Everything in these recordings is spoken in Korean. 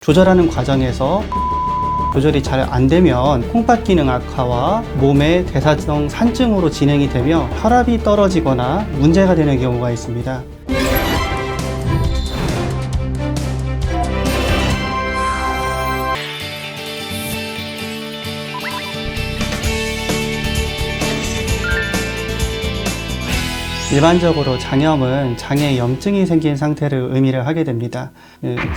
조절하는 과정에서 조절이 잘 안 되면 콩팥 기능 악화와 몸의 대사성 산증으로 진행이 되며 혈압이 떨어지거나 문제가 되는 경우가 있습니다. 일반적으로 장염은 장에 염증이 생긴 상태를 의미를 하게 됩니다.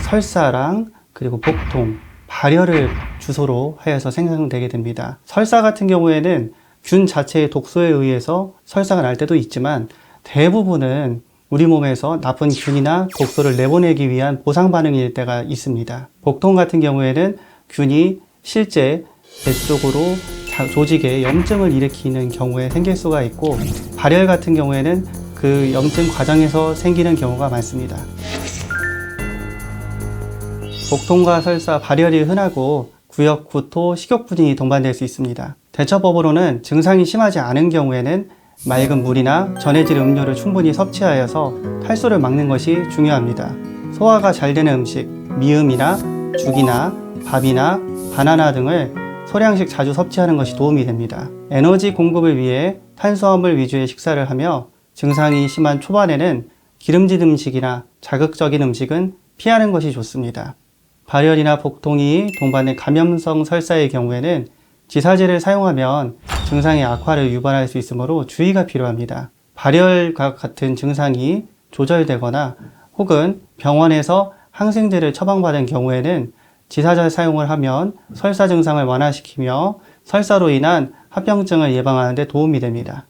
설사랑 그리고 복통, 발열을 주소로 하여서 생성되게 됩니다. 설사 같은 경우에는 균 자체의 독소에 의해서 설사가 날 때도 있지만 대부분은 우리 몸에서 나쁜 균이나 독소를 내보내기 위한 보상 반응일 때가 있습니다. 복통 같은 경우에는 균이 실제 뱃 쪽으로 조직에 염증을 일으키는 경우에 생길 수가 있고, 발열 같은 경우에는 그 염증 과정에서 생기는 경우가 많습니다. 복통과 설사, 발열이 흔하고 구역, 구토, 식욕부진이 동반될 수 있습니다. 대처법으로는 증상이 심하지 않은 경우에는 맑은 물이나 전해질 음료를 충분히 섭취하여서 탈수를 막는 것이 중요합니다. 소화가 잘 되는 음식, 미음이나 죽이나 밥이나 바나나 등을 소량씩 자주 섭취하는 것이 도움이 됩니다. 에너지 공급을 위해 탄수화물 위주의 식사를 하며 증상이 심한 초반에는 기름진 음식이나 자극적인 음식은 피하는 것이 좋습니다. 발열이나 복통이 동반된 감염성 설사의 경우에는 지사제를 사용하면 증상의 악화를 유발할 수 있으므로 주의가 필요합니다. 발열과 같은 증상이 조절되거나 혹은 병원에서 항생제를 처방받은 경우에는 지사제 사용을 하면 설사 증상을 완화시키며 설사로 인한 합병증을 예방하는 데 도움이 됩니다.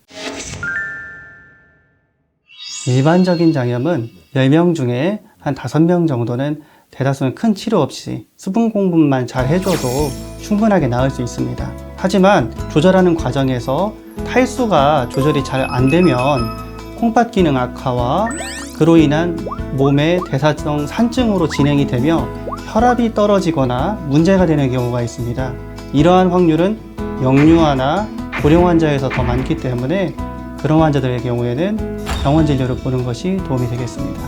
일반적인 장염은 10명 중에 한 5명 정도는 대다수는 큰 치료 없이 수분 공급만 잘 해줘도 충분하게 나을 수 있습니다. 하지만 조절하는 과정에서 탈수가 조절이 잘 안 되면 콩팥 기능 악화와 그로 인한 몸의 대사성 산증으로 진행이 되며 혈압이 떨어지거나 문제가 되는 경우가 있습니다. 이러한 확률은 영유아나 고령 환자에서 더 많기 때문에 그런 환자들의 경우에는 병원 진료를 보는 것이 도움이 되겠습니다.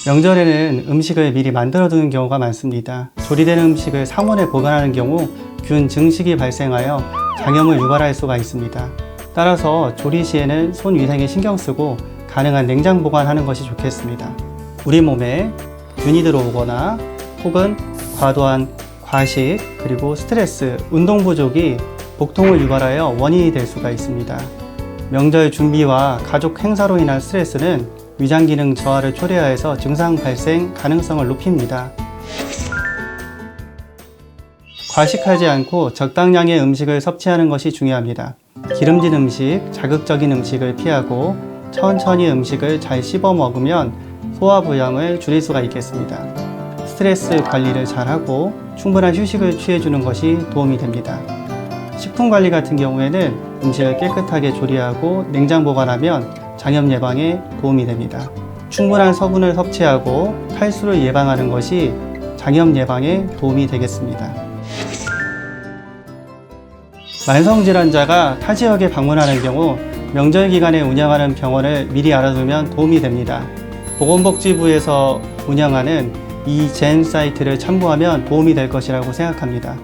명절에는 음식을 미리 만들어 두는 경우가 많습니다. 조리된 음식을 상온에 보관하는 경우 균 증식이 발생하여 장염을 유발할 수가 있습니다. 따라서 조리 시에는 손 위생에 신경 쓰고 가능한 냉장 보관하는 것이 좋겠습니다. 우리 몸에 균이 들어오거나 혹은 과도한 과식 그리고 스트레스, 운동 부족이 복통을 유발하여 원인이 될 수가 있습니다. 명절 준비와 가족 행사로 인한 스트레스는 위장 기능 저하를 초래하여서 증상 발생 가능성을 높입니다. 과식하지 않고 적당량의 음식을 섭취하는 것이 중요합니다. 기름진 음식, 자극적인 음식을 피하고 천천히 음식을 잘 씹어 먹으면 소화 불량을 줄일 수가 있겠습니다. 스트레스 관리를 잘하고 충분한 휴식을 취해주는 것이 도움이 됩니다. 식품 관리 같은 경우에는 음식을 깨끗하게 조리하고 냉장 보관하면 장염 예방에 도움이 됩니다. 충분한 서분을 섭취하고 탈수를 예방하는 것이 장염 예방에 도움이 되겠습니다. 만성질환자가 타 지역에 방문하는 경우 명절 기간에 운영하는 병원을 미리 알아두면 도움이 됩니다. 보건복지부에서 운영하는 이 젠 사이트를 참고하면 도움이 될 것이라고 생각합니다.